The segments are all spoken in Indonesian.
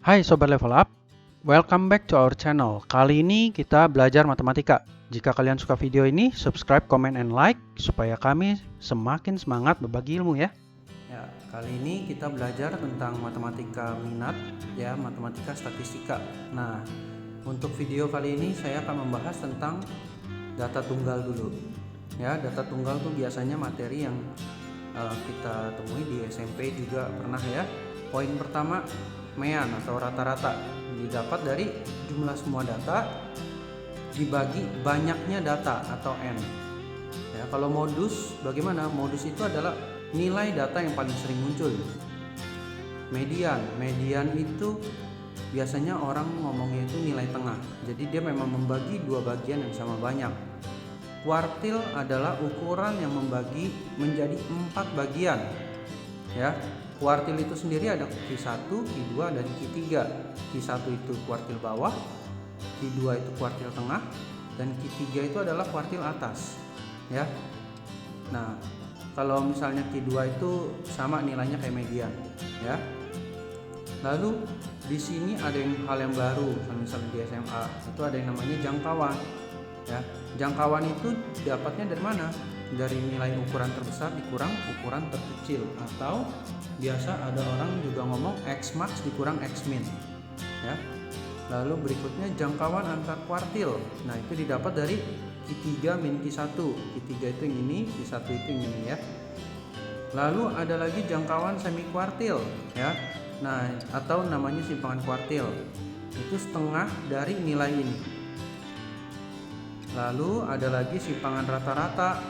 Hai Sobat Level Up, welcome back to our channel. Kali ini kita belajar matematika. Jika kalian suka video ini, subscribe, comment, and like supaya kami semakin semangat berbagi ilmu ya. Ya, kali ini kita belajar tentang matematika minat, ya, matematika statistika. Nah, untuk video kali ini saya akan membahas tentang data tunggal dulu. Ya, data tunggal tuh biasanya materi yang kita temui di SMP juga pernah ya. Poin pertama, mean atau rata-rata didapat dari jumlah semua data dibagi banyaknya data atau n. Ya, kalau modus bagaimana? Modus itu adalah nilai data yang paling sering muncul. Median itu biasanya orang ngomongnya itu nilai tengah. Jadi dia memang membagi dua bagian yang sama banyak. Kuartil adalah ukuran yang membagi menjadi 4 bagian. Ya. Kuartil itu sendiri ada Q1, Q2, dan Q3. Q1 itu kuartil bawah, Q2 itu kuartil tengah, dan Q3 itu adalah kuartil atas. Ya. Nah, kalau misalnya Q2 itu sama nilainya kayak median, ya. Lalu di sini ada hal yang baru, misalnya di SMA itu ada yang namanya jangkauan. Ya, jangkauan itu dapatnya dari mana? Dari nilai ukuran terbesar dikurang ukuran terkecil, atau biasa ada orang juga ngomong X max dikurang X min. Ya. Lalu berikutnya jangkauan antar kuartil. Nah, itu didapat dari Q3 min Q1. Q3 itu yang ini, Q1 itu yang ini ya. Lalu ada lagi jangkauan semi kuartil ya. Nah, atau namanya simpangan kuartil. Itu setengah dari nilai ini. Lalu ada lagi simpangan rata-rata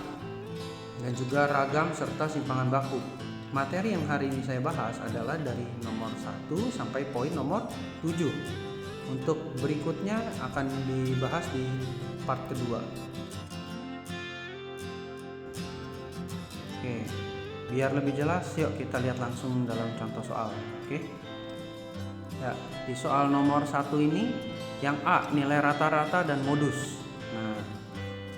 dan juga ragam serta simpangan baku. Materi yang hari ini saya bahas adalah dari nomor 1 sampai poin nomor 7. Untuk berikutnya akan dibahas di part kedua. Oke, biar lebih jelas yuk kita lihat langsung dalam contoh soal. Oke. Ya, di soal nomor 1 ini yang A nilai rata-rata dan modus. Nah,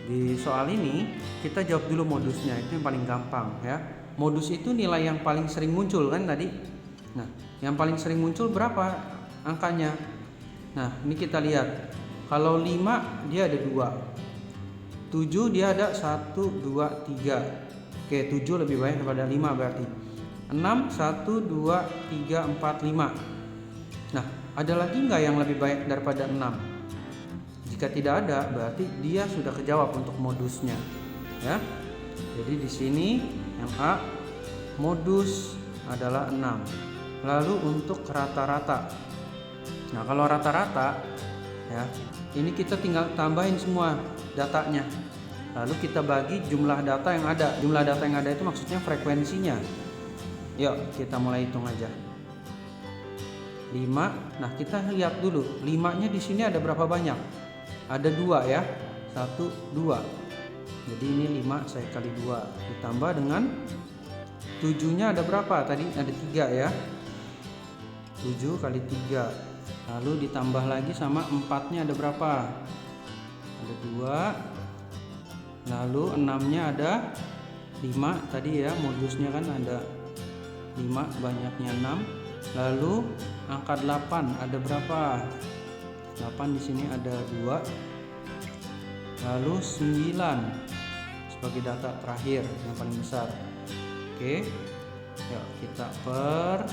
di soal ini kita jawab dulu modusnya, itu yang paling gampang ya. Modus itu nilai yang paling sering muncul kan tadi. Nah, yang paling sering muncul berapa angkanya? Nah, ini kita lihat. Kalau 5 dia ada 2. 7 dia ada 1, 2, 3. Oke, 7 lebih banyak daripada 5 berarti. 6, 1, 2, 3, 4, 5. Nah, ada lagi nggak yang lebih banyak daripada 6? Jika tidak ada, berarti dia sudah kejawab untuk modusnya, ya. Jadi di sini yang A modus adalah 6. Lalu untuk rata-rata. Nah, kalau rata-rata, ya, ini kita tinggal tambahin semua datanya. Lalu kita bagi jumlah data yang ada. Jumlah data yang ada itu maksudnya frekuensinya. Yuk, kita mulai hitung aja. 5. Nah, kita lihat dulu. 5-nya di sini ada berapa banyak? Ada 2 ya. 1, 2. Jadi ini 5 saya kali 2. Ditambah dengan 7-nya ada berapa? Tadi ada 3 ya. 7 kali 3. Lalu ditambah lagi sama 4-nya ada berapa? Ada 2. Lalu 6-nya ada 5 tadi ya. Modusnya kan ada 5, banyaknya 6. Lalu angka 8 ada berapa? 8 di sini ada 2. Lalu 9 sebagai data terakhir yang paling besar. Oke. Yuk kita per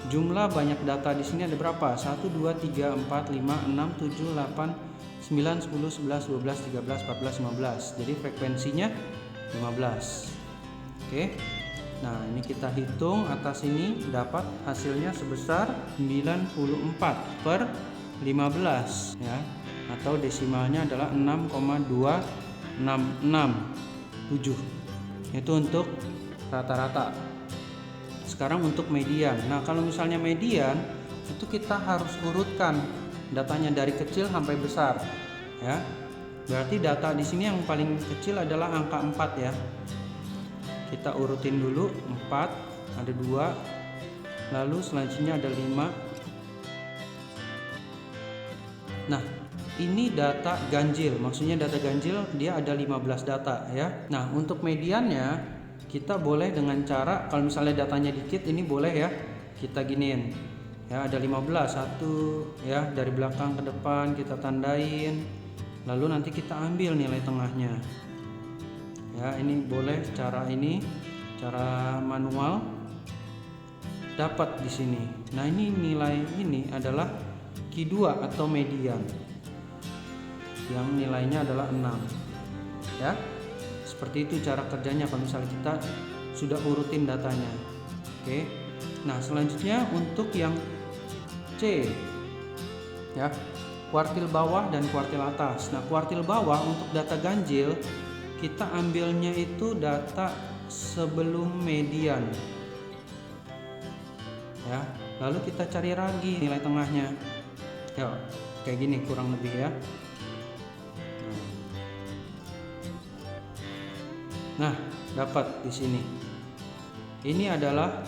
jumlah banyak data di sini ada berapa? 1 2 3 4 5 6 7 8 9 10 11 12 13 14 15. Jadi frekuensinya 15. Oke. Nah, ini kita hitung atas ini dapat hasilnya sebesar 94 per 15 ya, atau desimalnya adalah 6,2667. Itu untuk rata-rata. Sekarang untuk median. Nah, kalau misalnya median itu kita harus urutkan datanya dari kecil sampai besar ya. Berarti data di sini yang paling kecil adalah angka 4 ya. Kita urutin dulu. 4 ada 2. Lalu selanjutnya ada 5. Nah, ini data ganjil. Maksudnya data ganjil dia ada 15 data ya. Nah, untuk mediannya kita boleh dengan cara, kalau misalnya datanya dikit, ini boleh ya kita giniin. Ya, ada 15, satu ya, dari belakang ke depan kita tandain. Lalu nanti kita ambil nilai tengahnya. Ya, ini boleh cara ini, cara manual dapat di sini. Nah, ini nilai ini adalah Q2 atau median. Yang nilainya adalah 6. Ya. Seperti itu cara kerjanya kalau misalnya kita sudah urutin datanya. Oke. Nah, selanjutnya untuk yang C, ya, kuartil bawah dan kuartil atas. Nah, kuartil bawah untuk data ganjil kita ambilnya itu data sebelum median, ya. Lalu kita cari lagi nilai tengahnya, ya, kayak gini kurang lebih ya. Nah, dapat di sini. Ini adalah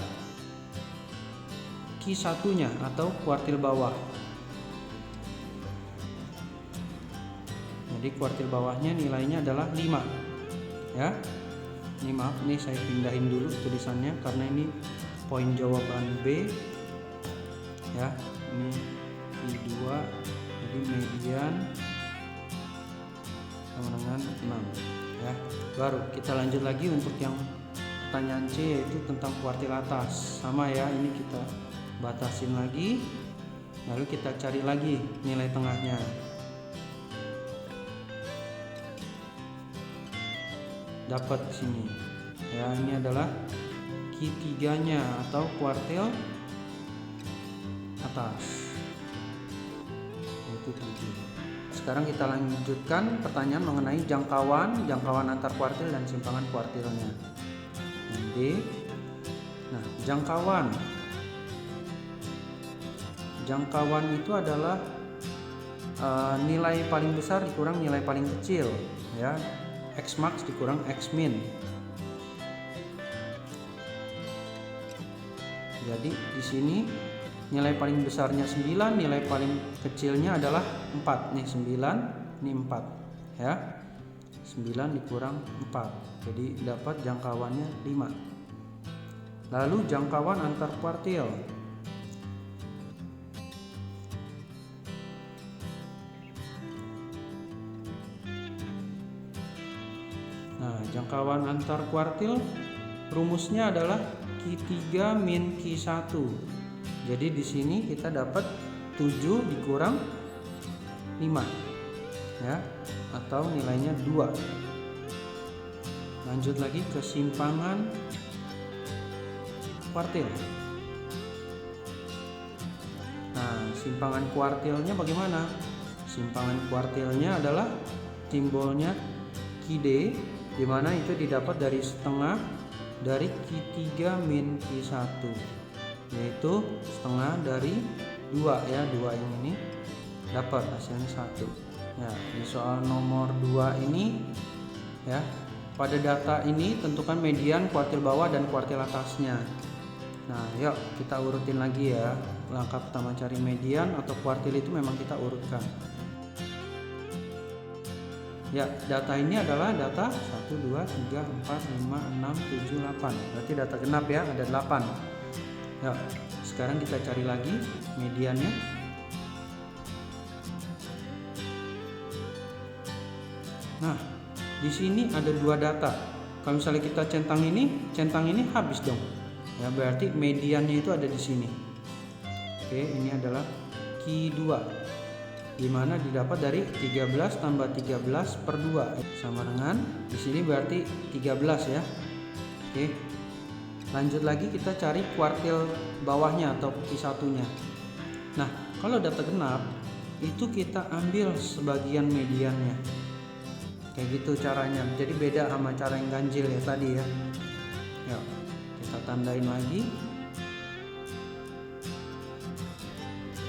Q1-nya atau kuartil bawah. Jadi kuartil bawahnya nilainya adalah 5. Ya. Ini maaf, ini saya pindahin dulu tulisannya karena ini poin jawaban B. Ya, ini Q2 jadi median sama dengan 6. Ya. Baru kita lanjut lagi untuk yang pertanyaan C, yaitu tentang kuartil atas. Sama ya, ini kita batasin lagi, lalu kita cari lagi nilai tengahnya. Dapat di sini. Ya, ini adalah Q3-nya atau kuartil atas. Yaitu 7. Sekarang kita lanjutkan pertanyaan mengenai jangkauan antar kuartil dan simpangan kuartilnya. D. Nah, jangkauan itu adalah nilai paling besar dikurang nilai paling kecil, ya. X max dikurang X min. Jadi di sini nilai paling besarnya 9, nilai paling kecilnya adalah 4. Nih 9, ini 4, ya. 9 dikurang 4. Jadi dapat jangkauannya 5. Lalu jangkauan antar kuartil. Nah, jangkauan antar kuartil rumusnya adalah Q3 min Q1. Jadi di sini kita dapat 7 dikurang 5, ya, atau nilainya 2. Lanjut lagi ke simpangan kuartil. Nah, simpangan kuartilnya bagaimana? Simpangan kuartilnya adalah simbolnya QD, di mana itu didapat dari setengah dari Q3 min Q1, yaitu setengah dari 2, ya, 2 yang ini dapat hasilnya 1. Ya, di soal nomor 2 ini, ya, pada data ini tentukan median kuartil bawah dan kuartil atasnya. Nah, yuk kita urutin lagi ya. Langkah pertama cari median atau kuartil itu memang kita urutkan. Ya, data ini adalah data 1, 2, 3, 4, 5, 6, 7, 8. Berarti data genap ya, ada 8. Ya, sekarang kita cari lagi mediannya. Nah, di sini ada 2 data. Kalau misalnya kita centang ini habis dong. Ya, berarti mediannya itu ada di sini. Oke, ini adalah Q2. Di mana didapat dari 13 tambah 13 per 2 sama dengan di sini berarti 13 ya. Oke. Lanjut lagi kita cari kuartil bawahnya atau Q1-nya. Nah, kalau data genap itu kita ambil sebagian mediannya. Kayak gitu caranya. Jadi beda sama cara yang ganjil ya tadi ya. Yuk, kita tandain lagi.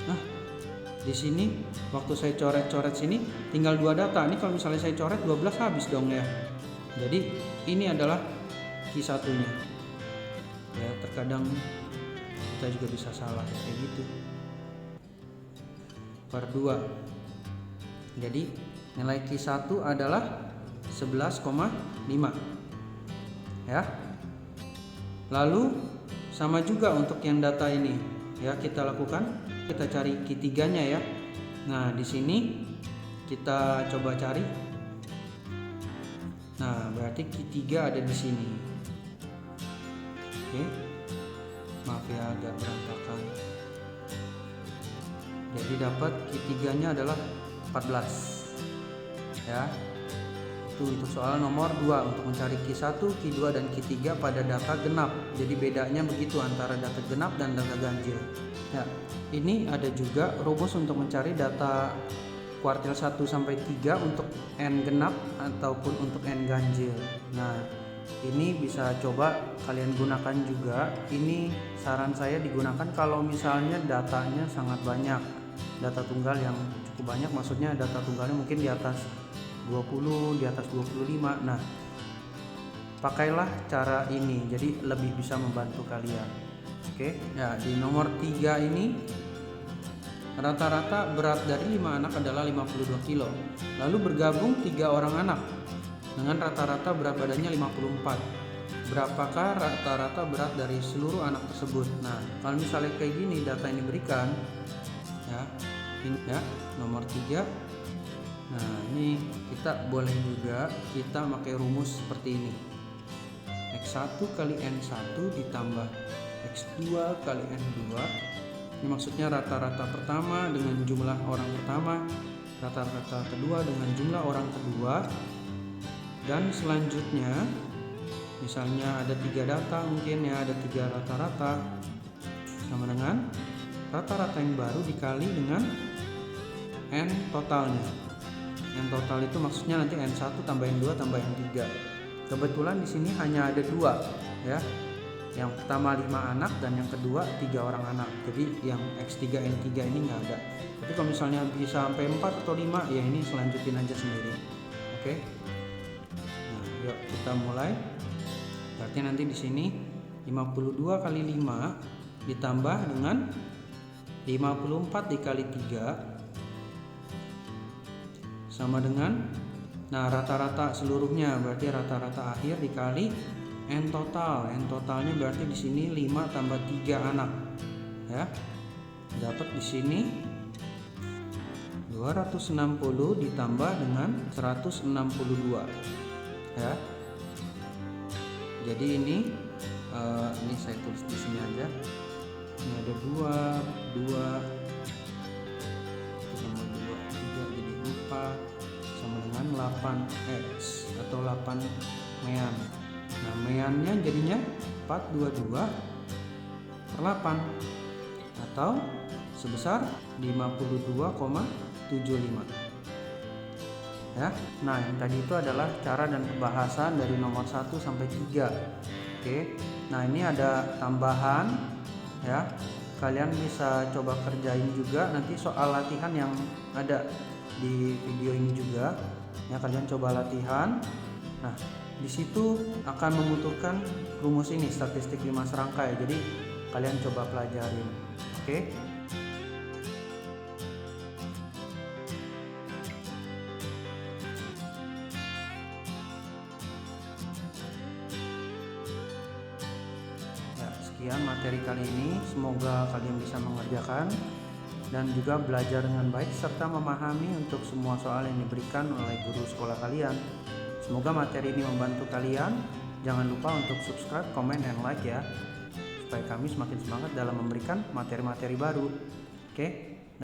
Nah, di sini waktu saya coret-coret sini tinggal 2 data. Ini kalau misalnya saya coret 12 habis dong ya. Jadi ini adalah Q1-nya. Ya, terkadang kita juga bisa salah kayak gitu. Per 2. Jadi nilai Q1 adalah 11,5. Ya. Lalu sama juga untuk yang data ini. ya kita lakukan. Kita cari Q3-nya ya. Nah, di sini kita coba cari. Nah, berarti Q3 ada di sini. Oke. Maaf ya agak berantakan. Jadi dapat Q3-nya adalah 14. Ya. Itu soal nomor 2 untuk mencari Q1, Q2 dan Q3 pada data genap. Jadi bedanya begitu antara data genap dan data ganjil. Ya, ini ada juga rumus untuk mencari data kuartil 1 sampai 3 untuk N genap ataupun untuk N ganjil. Nah, ini bisa coba kalian gunakan juga. Ini saran saya digunakan kalau misalnya datanya sangat banyak. Data tunggal yang cukup banyak, maksudnya data tunggalnya mungkin di atas 20, di atas 25. Nah, pakailah cara ini, jadi lebih bisa membantu kalian. Oke, ya di nomor 3 ini rata-rata berat dari 5 anak adalah 52 kilo. Lalu bergabung 3 orang anak dengan rata-rata berat badannya 54. Berapakah rata-rata berat dari seluruh anak tersebut? Nah, kalau misalnya kayak gini data ini diberikan, ya ini ya nomor 3. Nah, ini kita boleh juga kita pakai rumus seperti ini. X1 kali N1 ditambah X2 kali N2. Ini maksudnya rata-rata pertama dengan jumlah orang pertama, rata-rata kedua dengan jumlah orang kedua, dan selanjutnya misalnya ada 3 data, mungkin ya ada 3 rata-rata, sama dengan rata-rata yang baru dikali dengan N totalnya. N total itu maksudnya nanti N1 tambah N2 tambah N3. Kebetulan di sini hanya ada 2 ya. Yang pertama 5 anak dan yang kedua 3 orang anak. Jadi yang X3 N3 ini nggak ada. Tapi kalau misalnya bisa sampai 4 atau 5 ya ini selanjutin aja sendiri. Oke. Nah, yuk kita mulai. Berarti nanti di sini 52 kali 5 ditambah dengan 54 dikali 3 sama dengan rata-rata seluruhnya, berarti rata-rata akhir dikali N total. N totalnya berarti di sini 5 tambah 3 anak. Ya. Dapat di sini 260 ditambah dengan 162. Ya. Jadi ini saya tulis di sini aja. Ini ada 2 sama 2, 3 jadi 4 sama dengan 8X atau 8 mean. Nah, meannya jadinya 422 per 8 atau sebesar 52,75. Ya. Nah, yang tadi itu adalah cara dan pembahasan dari nomor 1 sampai 3. Oke. Nah, ini ada tambahan ya. Kalian bisa coba kerjain juga nanti soal latihan yang ada di video ini juga. Ya, kalian coba latihan. Nah, di situ akan membutuhkan rumus ini, statistik 5 serangkai. Jadi kalian coba pelajarin. Oke. Ya, sekian materi kali ini. Semoga kalian bisa mengerjakan dan juga belajar dengan baik serta memahami untuk semua soal yang diberikan oleh guru sekolah kalian. Semoga materi ini membantu kalian. Jangan lupa untuk subscribe, komen, dan like ya, supaya kami semakin semangat dalam memberikan materi-materi baru. Oke.